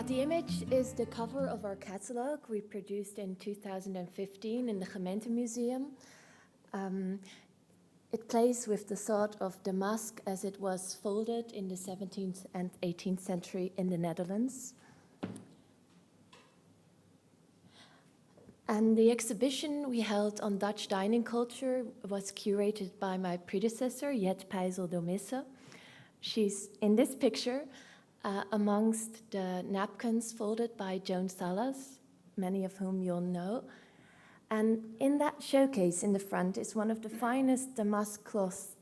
The image is the cover of our catalog we produced in 2015 in the Gemeentemuseum. It plays with the thought of damask as it was folded in the 17th and 18th century in the Netherlands. And the exhibition we held on Dutch dining culture was curated by my predecessor, Jet Pijzel-Domisse. She's in this picture amongst the napkins folded by Joan Salas, many of whom you'll know. And in that showcase in the front is one of the finest damask cloths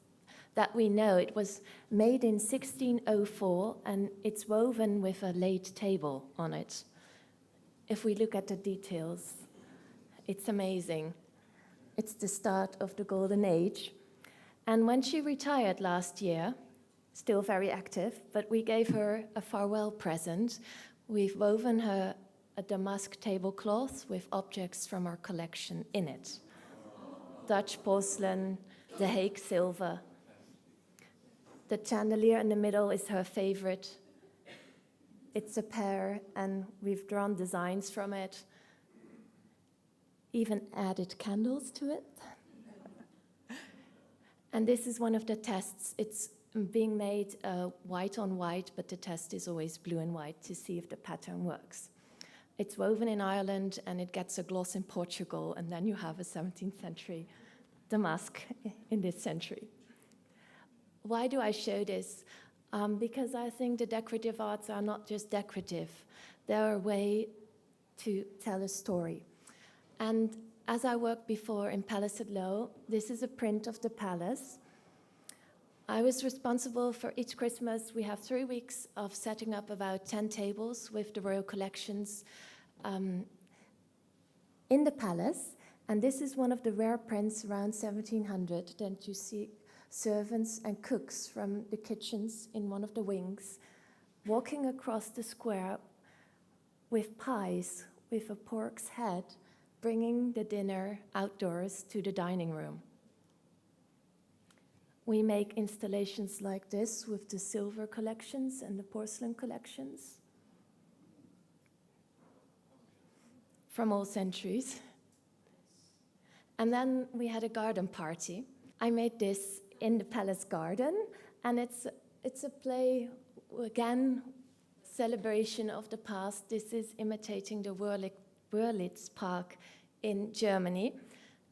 that we know. It was made in 1604 and it's woven with a laid table on it. If we look at the details, it's amazing. It's the start of the Golden Age. And when she retired last year, still very active, but we gave her a farewell present. We've woven her a damask tablecloth with objects from our collection in it. Dutch porcelain, the Hague silver. The chandelier in the middle is her favorite. It's a pear, and we've drawn designs from it. Even added candles to it. And this is one of the tests. It's being made white on white, but the test is always blue and white to see if the pattern works. It's woven in Ireland and it gets a gloss in Portugal, and then you have a 17th century damask in this century. Why do I show this? Because I think the decorative arts are not just decorative. They're a way to tell a story. And as I worked before in Palace at Low, this is a print of the palace. I was responsible for each Christmas. We have 3 weeks of setting up about 10 tables with the royal collections in the palace. And this is one of the rare prints around 1700 that you see servants and cooks from the kitchens in one of the wings walking across the square with pies, with a pork's head, bringing the dinner outdoors to the dining room. We make installations like this with the silver collections and the porcelain collections from all centuries. And then we had a garden party. I made this in the palace garden, and it's a play, again, celebration of the past. This is imitating the Wörlitz Park in Germany,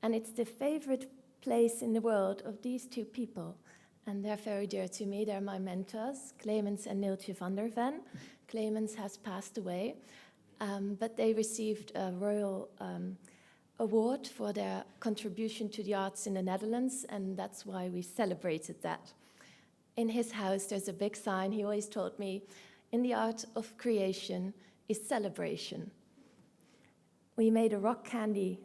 and it's the favorite place in the world of these two people, and they're very dear to me. They're my mentors, Clemens and Neeltje van der Ven. Clemens has passed away, but they received a royal award for their contribution to the arts in the Netherlands, and that's why we celebrated that. In his house, there's a big sign. He always told me, in the art of creation is celebration. We made a rock candy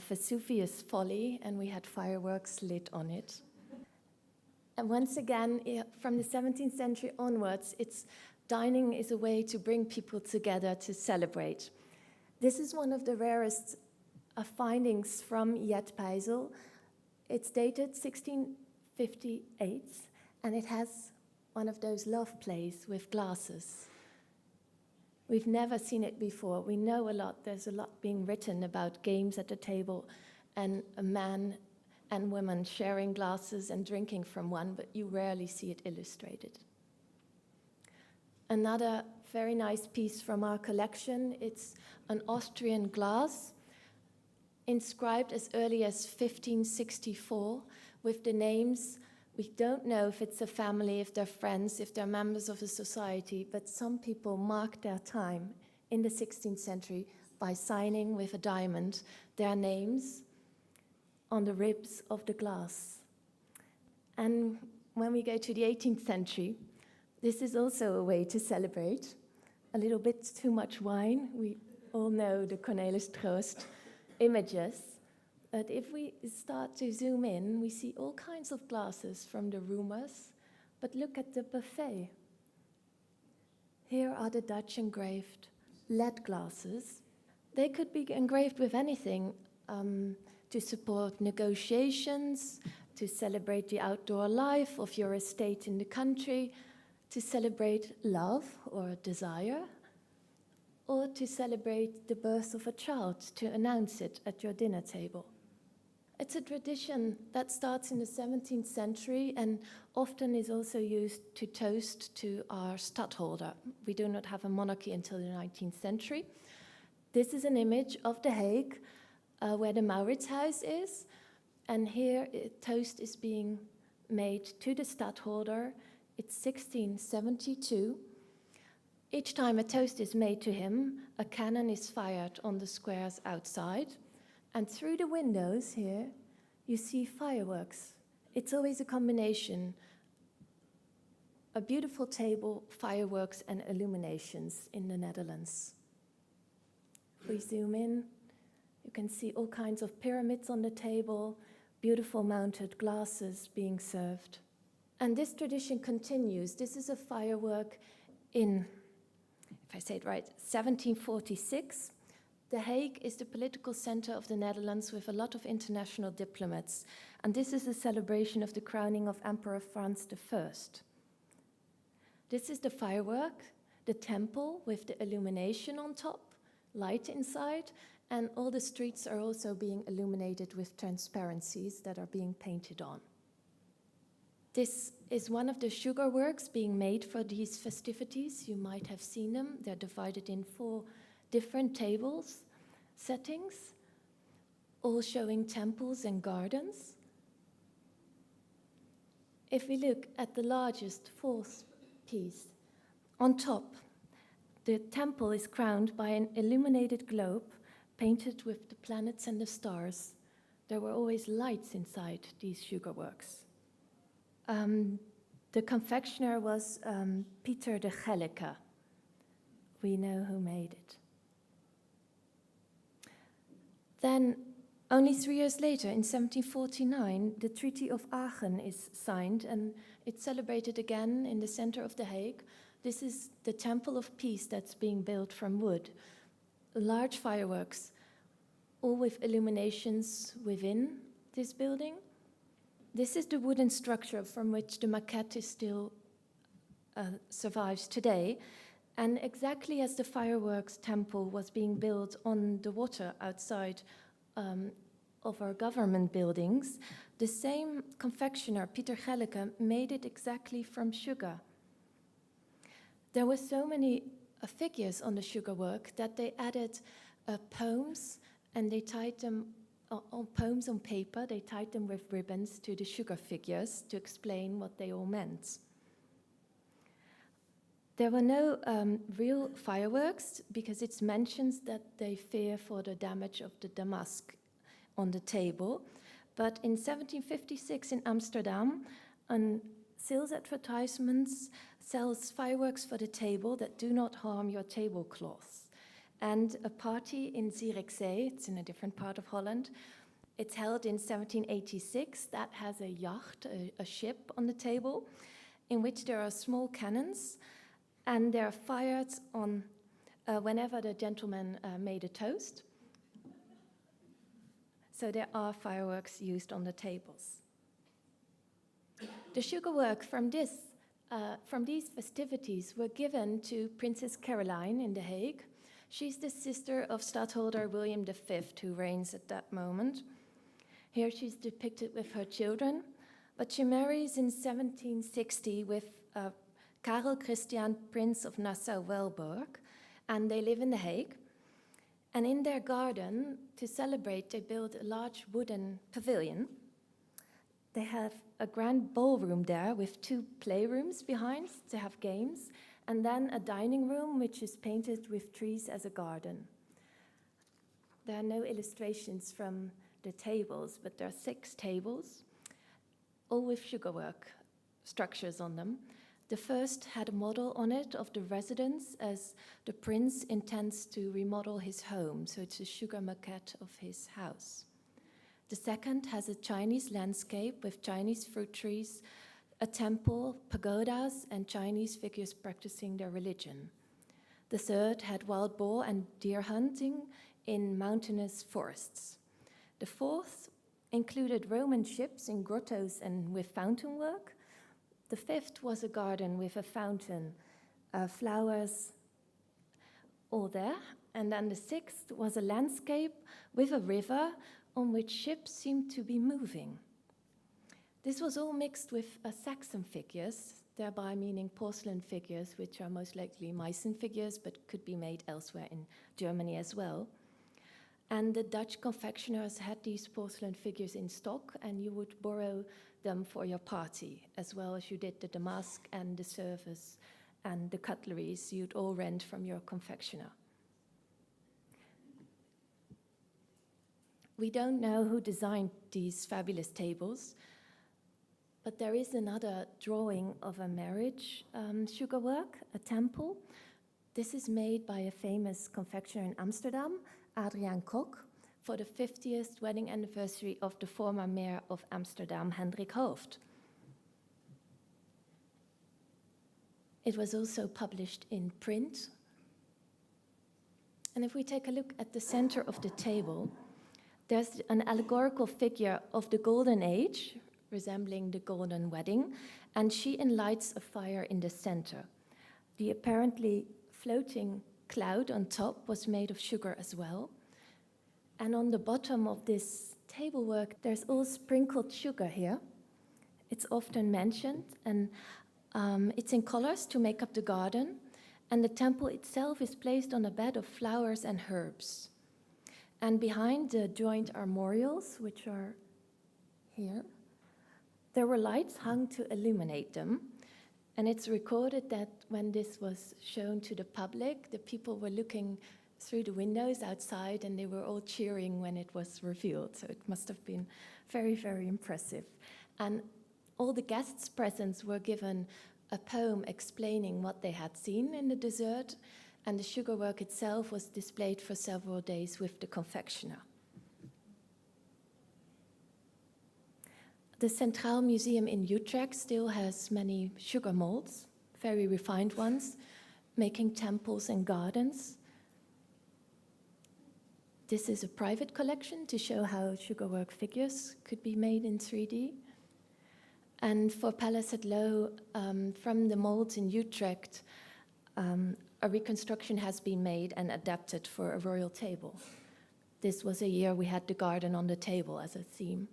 Vesuvius Folly, and we had fireworks lit on it. And once again, from the 17th century onwards, dining is a way to bring people together to celebrate. This is one of the rarest findings from Jet Pijzel. It's dated 1658, and it has one of those love plays with glasses. We've never seen it before. We know a lot. There's a lot being written about games at the table and a man and women sharing glasses and drinking from one, but you rarely see it illustrated. Another very nice piece from our collection, it's an Austrian glass inscribed as early as 1564 with the names. We don't know if it's a family, if they're friends, if they're members of a society, but some people marked their time in the 16th century by signing with a diamond their names on the ribs of the glass. And when we go to the 18th century, this is also a way to celebrate. A little bit too much wine. We all know the Cornelis Troost images. But if we start to zoom in, we see all kinds of glasses from the roomers. But look at the buffet. Here are the Dutch engraved lead glasses. They could be engraved with anything to support negotiations, to celebrate the outdoor life of your estate in the country, to celebrate love or desire, or to celebrate the birth of a child, to announce it at your dinner table. It's a tradition that starts in the 17th century and often is also used to toast to our Stadtholder. We do not have a monarchy until the 19th century. This is an image of The Hague, where the Mauritshuis is, and here a toast is being made to the Stadtholder. It's 1672. Each time a toast is made to him, a cannon is fired on the squares outside, and through the windows here, you see fireworks. It's always a combination. A beautiful table, fireworks, and illuminations in the Netherlands. If we zoom in, you can see all kinds of pyramids on the table, beautiful mounted glasses being served. And this tradition continues. This is a firework in, if I say it right, 1746. The Hague is the political center of the Netherlands with a lot of international diplomats, and this is a celebration of the crowning of Emperor Franz I. This is the firework, the temple with the illumination on top, light inside, and all the streets are also being illuminated with transparencies that are being painted on. This is one of the sugarworks being made for these festivities. You might have seen them. They're divided in 4 different tables, settings, all showing temples and gardens. If we look at the largest 4th piece, on top, the temple is crowned by an illuminated globe painted with the planets and the stars. There were always lights inside these sugarworks. The confectioner was Pieter de Gellicke. We know who made it. Then, only 3 years later, in 1749, the Treaty of Aachen is signed, and it's celebrated again in the center of The Hague. This is the Temple of Peace that's being built from wood. Large fireworks, all with illuminations within this building. This is the wooden structure from which the maquette is still survives today. And exactly as the fireworks temple was being built on the water outside of our government buildings, the same confectioner, Pieter Gellicke, made it exactly from sugar. There were so many figures on the sugarwork that they added poems, and they tied them on poems on paper. They tied them with ribbons to the sugar figures to explain what they all meant. There were no real fireworks because it's mentioned that they fear for the damage of the damask on the table. But in 1756 in Amsterdam, a sales advertisement sells fireworks for the table that do not harm your tablecloths. And a party in Zierikzee, it's in a different part of Holland, it's held in 1786, that has a yacht, a ship on the table, in which there are small cannons, and they're fired on whenever the gentleman made a toast. So there are fireworks used on the tables. The sugarwork from these festivities were given to Princess Caroline in The Hague. She's the sister of Stadtholder Willem V, who reigns at that moment. Here she's depicted with her children, but she marries in 1760 with Karel Christian, Prince of Nassau-Weilburg, and they live in The Hague. And in their garden, to celebrate, they build a large wooden pavilion. They have a grand ballroom there with 2 playrooms behind to have games, and then a dining room which is painted with trees as a garden. There are no illustrations from the tables, but there are 6 tables, all with sugarwork structures on them. The first had a model on it of the residence as the prince intends to remodel his home, so it's a sugar maquette of his house. The second has a Chinese landscape with Chinese fruit trees, a temple, pagodas, and Chinese figures practicing their religion. The third had wild boar and deer hunting in mountainous forests. The fourth included Roman ships in grottos and with fountain work. The fifth was a garden with a fountain, flowers, all there. And then the sixth was a landscape with a river on which ships seemed to be moving. This was all mixed with Saxon figures, thereby meaning porcelain figures, which are most likely Meissen figures, but could be made elsewhere in Germany as well. And the Dutch confectioners had these porcelain figures in stock, and you would borrow them for your party, as well as you did the damask and the service and the cutleries you'd all rent from your confectioner. We don't know who designed these fabulous tables, but there is another drawing of a marriage sugarwork, a temple. This is made by a famous confectioner in Amsterdam, Adriaan Kok, for the 50th wedding anniversary of the former mayor of Amsterdam, Hendrik Hooft. It was also published in print. And if we take a look at the center of the table, there's an allegorical figure of the Golden Age, resembling the Golden Wedding, and she lights a fire in the center. The apparently floating cloud on top was made of sugar as well. And on the bottom of this tablework, there's all sprinkled sugar here. It's often mentioned, and it's in colors to make up the garden. And the temple itself is placed on a bed of flowers and herbs. And behind the joint armorials, which are here, there were lights hung to illuminate them. And it's recorded that when this was shown to the public, the people were looking through the windows outside and they were all cheering when it was revealed. So it must have been very, very impressive. And all the guests present were given a poem explaining what they had seen in the dessert, and the sugarwork itself was displayed for several days with the confectioner. The Centraal Museum in Utrecht still has many sugar molds, very refined ones, making temples and gardens. This is a private collection to show how sugarwork figures could be made in 3D. And for Palace at Loo, from the molds in Utrecht, a reconstruction has been made and adapted for a royal table. This was a year we had the garden on the table as a theme.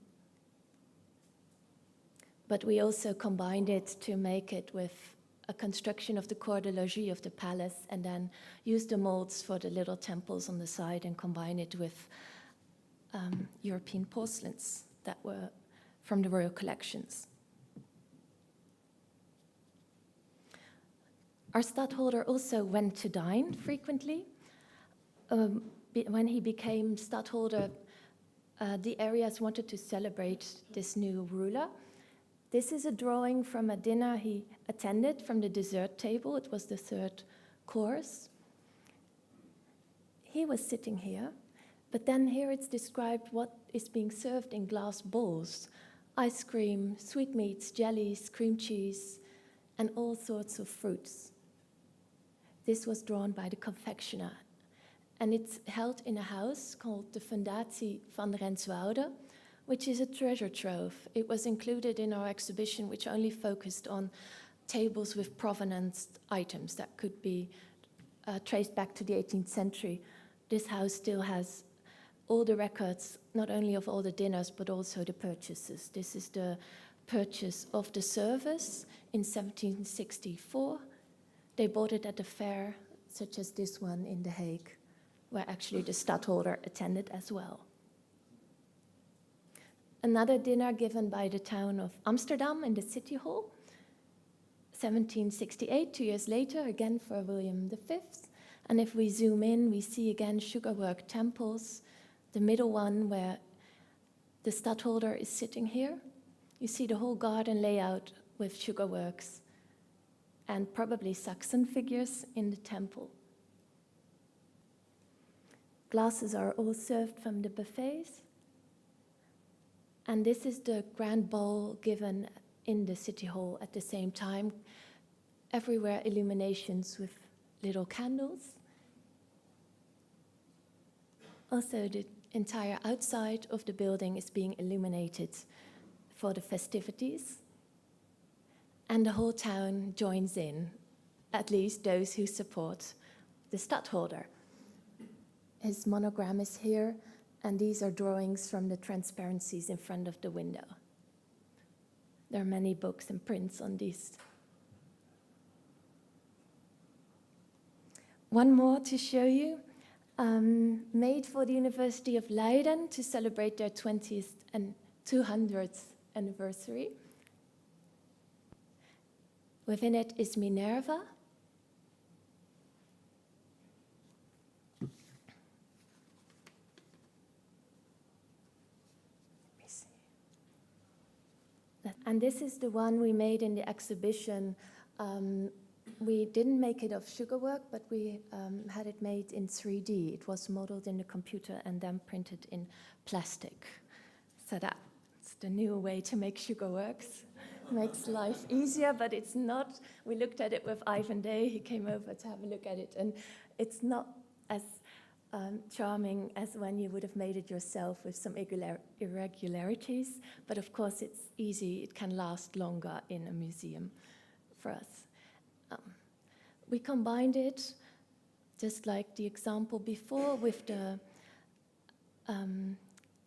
But we also combined it to make it with a construction of the corps de logis of the palace, and then used the molds for the little temples on the side and combine it with European porcelains that were from the royal collections. Our Stadtholder also went to dine frequently. When he became Stadtholder, the areas wanted to celebrate this new ruler. This is a drawing from a dinner he attended from the dessert table. It was the third course. He was sitting here, but then here it's described what is being served in glass bowls: ice cream, sweetmeats, jellies, cream cheese, and all sorts of fruits. This was drawn by the confectioner, and it's held in a house called the Fundatie van Renswoude, which is a treasure trove. It was included in our exhibition, which only focused on tables with provenance items that could be traced back to the 18th century. This house still has all the records, not only of all the dinners, but also the purchases. This is the purchase of the service in 1764. They bought it at a fair, such as this one in The Hague, where actually the Stadtholder attended as well. Another dinner given by the town of Amsterdam in the City Hall, 1768, 2 years later, again for Willem V. And if we zoom in, we see again sugarwork temples, the middle one where the Stadtholder is sitting here. You see the whole garden layout with sugarworks and probably Saxon figures in the temple. Glasses are all served from the buffets. And this is the grand ball given in the City Hall at the same time. Everywhere illuminations with little candles. Also, the entire outside of the building is being illuminated for the festivities. And the whole town joins in, at least those who support the Stadtholder. His monogram is here, and these are drawings from the transparencies in front of the window. There are many books and prints on these. One more to show you, made for the University of Leiden to celebrate their 20th and 200th anniversary. Within it is Minerva. Let me see. And this is the one we made in the exhibition. We didn't make it of Sugarwork, but we had it made in 3D. It was modeled in the computer and then printed in plastic. So that's the new way to make Sugarworks. Makes life easier, but it's not. We looked at it with Ivan Day. He came over to have a look at it, and it's not as charming as when you would have made it yourself with some irregularities. But of course, it's easy. It can last longer in a museum for us. We combined it, just like the example before, with the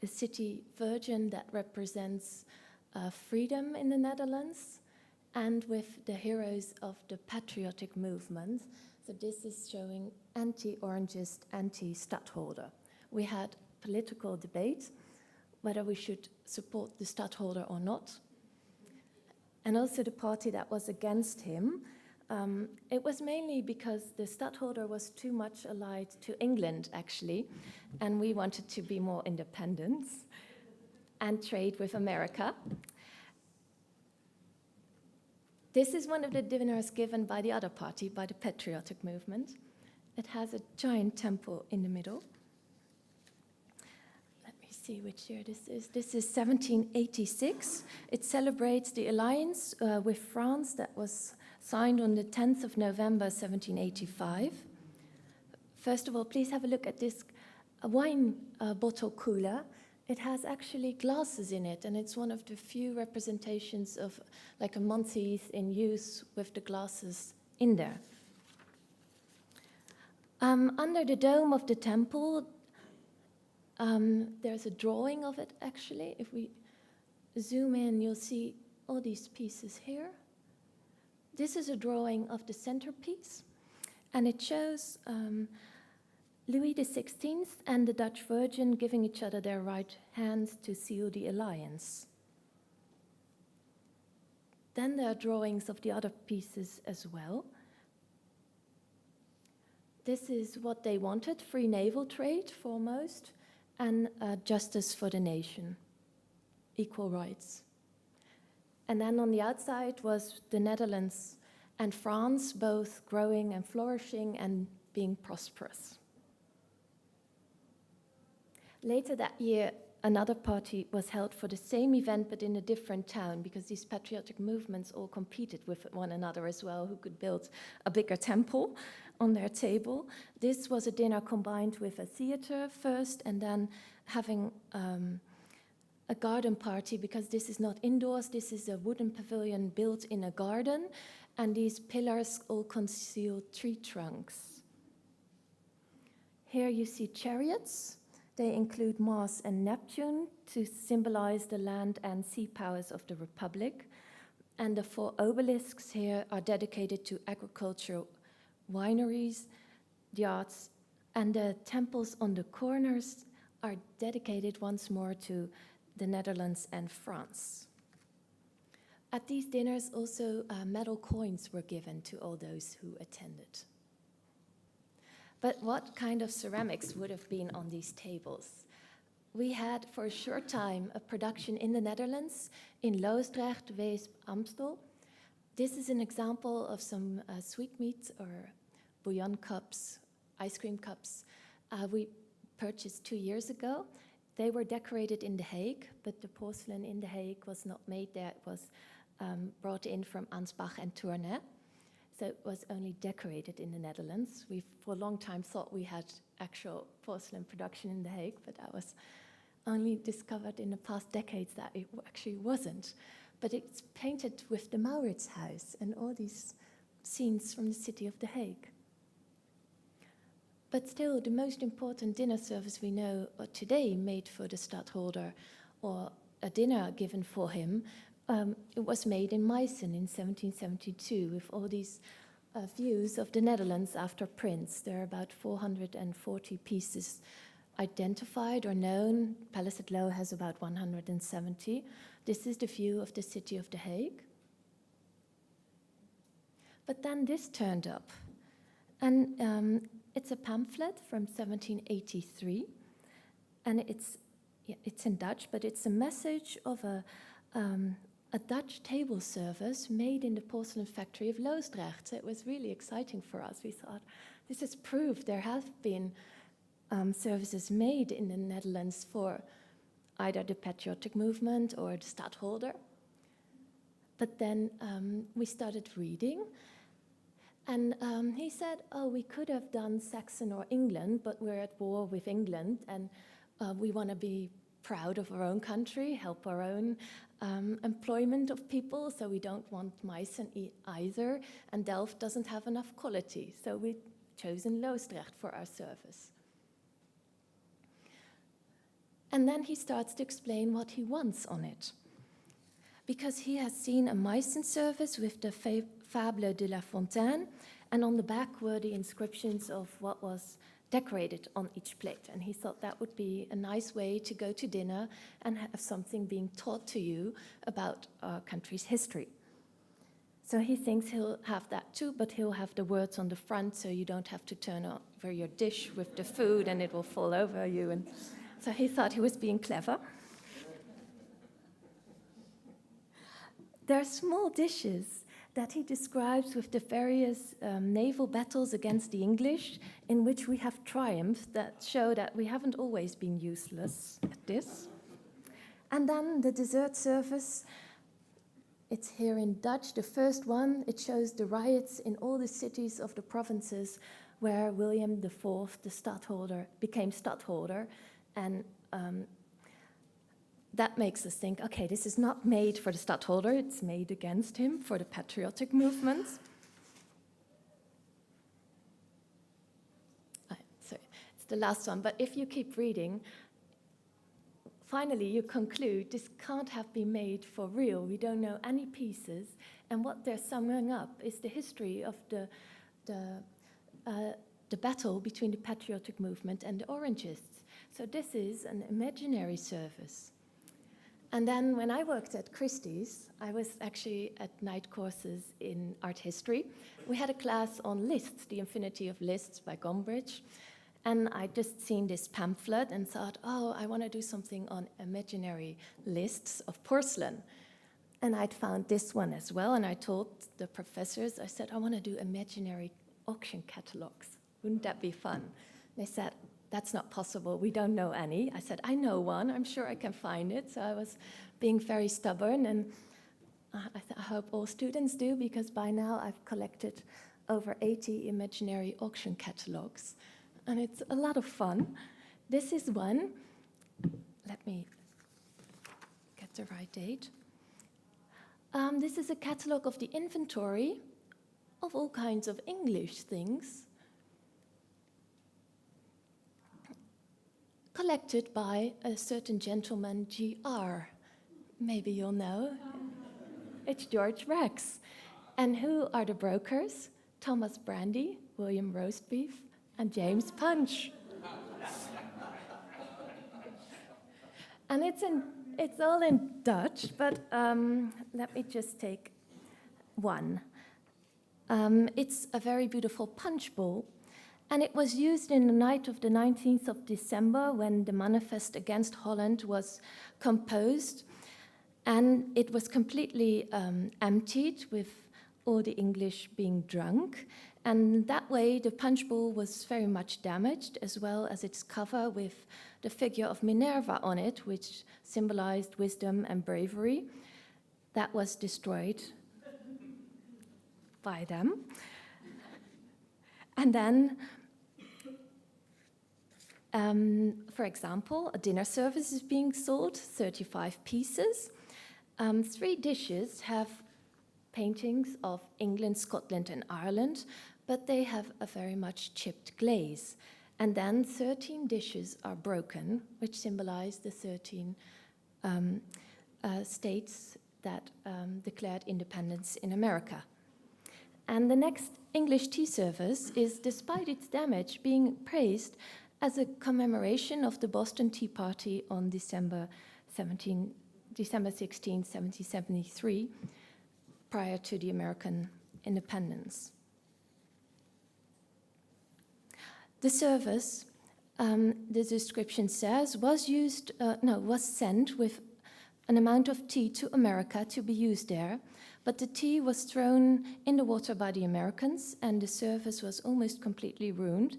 city virgin that represents freedom in the Netherlands, and with the heroes of the patriotic movement. So this is showing anti-Orangist, anti-Stadtholder. We had political debate whether we should support the Stadtholder or not, and also the party that was against him. It was mainly because the Stadtholder was too much allied to England, actually, and we wanted to be more independent and trade with America. This is one of the dinners given by the other party, by the patriotic movement. It has a giant temple in the middle. Let me see which year this is. This is 1786. It celebrates the alliance with France that was signed on the 10th of November, 1785. First of all, please have a look at this wine bottle cooler. It has actually glasses in it, and it's one of the few representations of like a monteith in use with the glasses in there. Under the dome of the temple, there's a drawing of it, actually. If we zoom in, you'll see all these pieces here. This is a drawing of the centerpiece, and it shows Louis XVI and the Dutch Virgin giving each other their right hands to seal the alliance. Then there are drawings of the other pieces as well. This is what they wanted: free naval trade foremost, and justice for the nation, equal rights. And then on the outside was the Netherlands and France, both growing and flourishing and being prosperous. Later that year, another party was held for the same event, but in a different town, because these patriotic movements all competed with one another as well, who could build a bigger temple on their table. This was a dinner combined with a theater first, and then having a garden party, because this is not indoors, this is a wooden pavilion built in a garden, and these pillars all conceal tree trunks. Here you see chariots. They include Mars and Neptune to symbolize the land and sea powers of the Republic. And the 4 obelisks here are dedicated to agricultural wineries, the arts, and the temples on the corners are dedicated once more to the Netherlands and France. At these dinners also metal coins were given to all those who attended. But what kind of ceramics would have been on these tables? We had for a short time a production in the Netherlands, in Loosdrecht, Weesp, Amstel. This is an example of some sweetmeats or bouillon cups, ice cream cups we purchased 2 years ago. They were decorated in The Hague, but the porcelain in The Hague was not made there. It was brought in from Ansbach and Tournai. So it was only decorated in the Netherlands. We, for a long time, thought we had actual porcelain production in The Hague, but that was only discovered in the past decades that it actually wasn't. But it's painted with the Mauritshuis and all these scenes from the city of The Hague. But still, the most important dinner service we know today made for the Stadtholder, or a dinner given for him, it was made in Meissen in 1772 with all these views of the Netherlands after Prince. There are about 440 pieces identified or known. Palace at Low has about 170. This is the view of the city of The Hague. But then this turned up, and it's a pamphlet from 1783, and it's in Dutch, but it's a message of a Dutch table service made in the porcelain factory of Loosdrecht. So it was really exciting for us. We thought, this is proof there have been services made in the Netherlands for either the patriotic movement or the Stadtholder. But then we started reading, and he said, oh, we could have done Saxon or England, but we're at war with England, and we want to be proud of our own country, help our own employment of people, so we don't want Meissen either, and Delft doesn't have enough quality, so we've chosen Loosdrecht for our service. And then he starts to explain what he wants on it, because he has seen a Meissen service with the Fable de la Fontaine, and on the back were the inscriptions of what was decorated on each plate, and he thought that would be a nice way to go to dinner and have something being taught to you about our country's history. So he thinks he'll have that too, but he'll have the words on the front so you don't have to turn over your dish with the food and it will fall over you. And so he thought he was being clever. There are small dishes that he describes with the various naval battles against the English, in which we have triumphed, that show that we haven't always been useless at this. And then the dessert service, it's here in Dutch, the first one. It shows the riots in all the cities of the provinces where Willem IV, the Stadtholder, became Stadtholder, and that makes us think, okay, this is not made for the Stadtholder, it's made against him for the patriotic movement. So it's the last one, but if you keep reading, finally you conclude this can't have been made for real. We don't know any pieces, and what they're summing up is the history of the battle between the patriotic movement and the Orangists. So this is an imaginary service. And then when I worked at Christie's, I was actually at night courses in art history. We had a class on lists, The Infinity of Lists by Gombrich. And I'd just seen this pamphlet and thought, oh, I want to do something on imaginary lists of porcelain. And I'd found this one as well. And I told the professors, I said, I want to do imaginary auction catalogs. Wouldn't that be fun? They said, that's not possible, we don't know any. I said, I know one, I'm sure I can find it. So I was being very stubborn, and I hope all students do, because by now I've collected over 80 imaginary auction catalogs, and it's a lot of fun. This is one. Let me get the right date. This is a catalog of the inventory of all kinds of English things, collected by a certain gentleman, G.R. Maybe you'll know. It's George Rex. And who are the brokers? Thomas Brandy, William Roastbeef, and James Punch. And it's all in Dutch, but let me just take one. It's a very beautiful punch bowl. And it was used in the night of the 19th of December when the manifest against Holland was composed. And it was completely emptied, with all the English being drunk. And that way the punch bowl was very much damaged, as well as its cover with the figure of Minerva on it, which symbolized wisdom and bravery. That was destroyed by them. And then, for example, a dinner service is being sold, 35 pieces. 3 dishes have paintings of England, Scotland, and Ireland, but they have a very much chipped glaze. And then 13 dishes are broken, which symbolize the 13 states that declared independence in America. And the next English tea service is, despite its damage, being praised as a commemoration of the Boston Tea Party on December 16, 1773, prior to the American independence. The service, the description says, was sent with an amount of tea to America to be used there, but the tea was thrown in the water by the Americans and the service was almost completely ruined.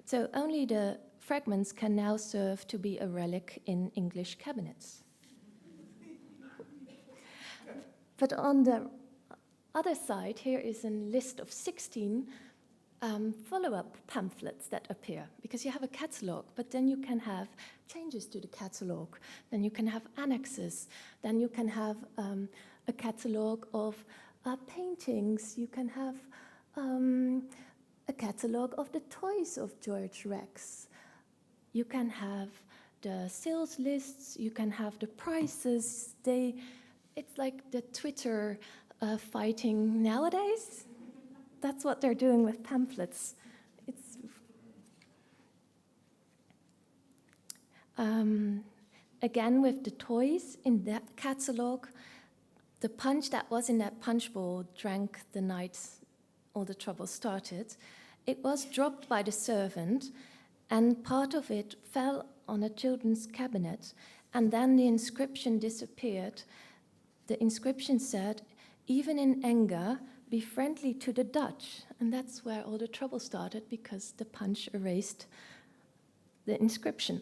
So only the fragments can now serve to be a relic in English cabinets. But on the other side, here is a list of 16 follow-up pamphlets that appear, because you have a catalogue, but then you can have changes to the catalogue, then you can have annexes, then you can have a catalogue of paintings, you can have a catalogue of the toys of George Rex, you can have the sales lists, you can have the prices. It's like the Twitter fighting nowadays. That's what they're doing with pamphlets. It's again with the toys in that catalogue, the punch that was in that punch bowl drank the night all the trouble started. It was dropped by the servant, and part of it fell on a children's cabinet, and then the inscription disappeared. The inscription said, "Even in anger, be friendly to the Dutch." And that's where all the trouble started, because the punch erased the inscription.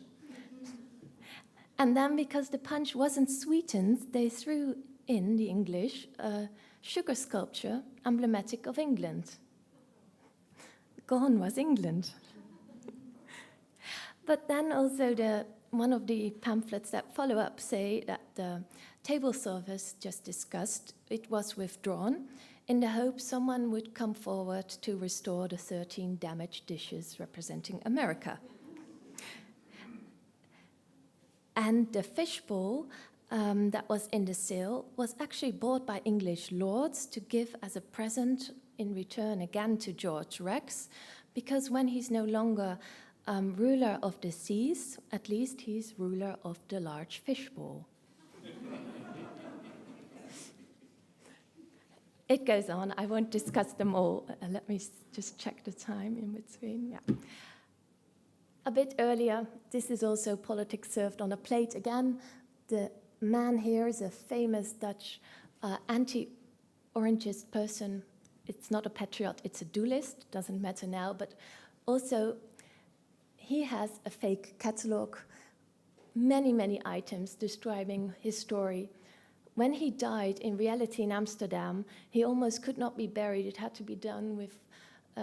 And then because the punch wasn't sweetened, they threw in the English a sugar sculpture emblematic of England. Gone was England. But then also one of the pamphlets that follow up say that the table service just discussed, it was withdrawn in the hope someone would come forward to restore the 13 damaged dishes representing America. And the fishbowl that was in the sale was actually bought by English lords to give as a present in return again to George Rex, because when he's no longer ruler of the seas, at least he's ruler of the large fishbowl. It goes on. I won't discuss them all. Let me just check the time in between. Yeah. A bit earlier, this is also politics served on a plate. Again, the man here is a famous Dutch anti-Orangist person. It's not a patriot, it's a duelist. Doesn't matter now, but also he has a fake catalogue, many, many items describing his story. When he died, in reality in Amsterdam, he almost could not be buried. It had to be done with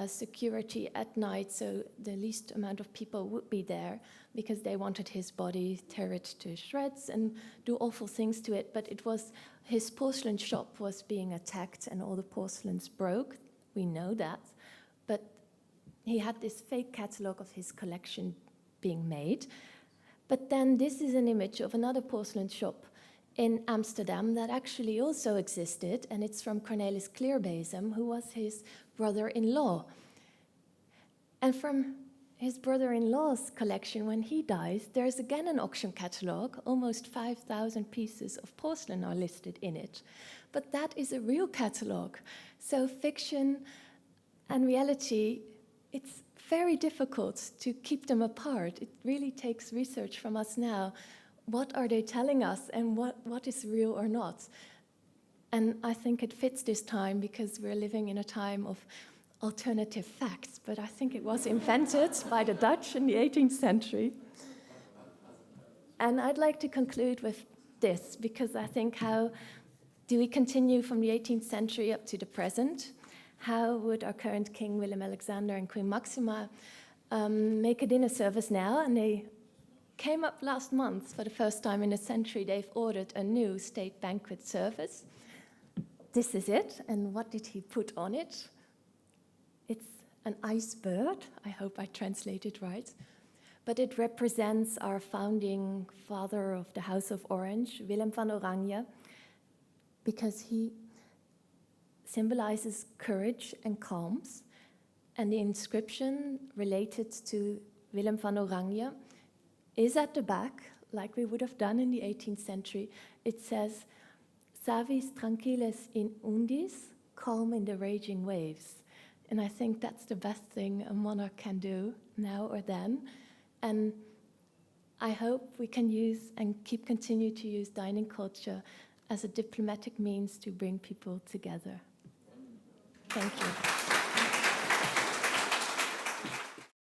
security at night, so the least amount of people would be there, because they wanted his body, tear it to shreds and do awful things to it. But it was, his porcelain shop was being attacked and all the porcelains broke. We know that. But he had this fake catalogue of his collection being made. But then this is an image of another porcelain shop in Amsterdam that actually also existed, and it's from Cornelis Kleerbezem, who was his brother-in-law. And from his brother-in-law's collection, when he dies, there's again an auction catalogue. Almost 5,000 pieces of porcelain are listed in it. But that is a real catalogue. So fiction and reality, it's very difficult to keep them apart. It really takes research from us now. What are they telling us, and what is real or not? And I think it fits this time, because we're living in a time of alternative facts, but I think it was invented by the Dutch in the 18th century. And I'd like to conclude with this, because I think, how do we continue from the 18th century up to the present? How would our current King Willem Alexander and Queen Maxima make a dinner service now? And they came up last month for the first time in a century. They've ordered a new state banquet service. This is it. And what did he put on it? It's an ice bird. I hope I translated right. But it represents our founding father of the House of Orange, Willem van Oranje, because he symbolizes courage and calms. And the inscription related to Willem van Oranje is at the back, like we would have done in the 18th century. It says, "Savis tranquilles in undis, calm in the raging waves." And I think that's the best thing a monarch can do now or then. And I hope we can use and continue to use dining culture as a diplomatic means to bring people together. Thank you.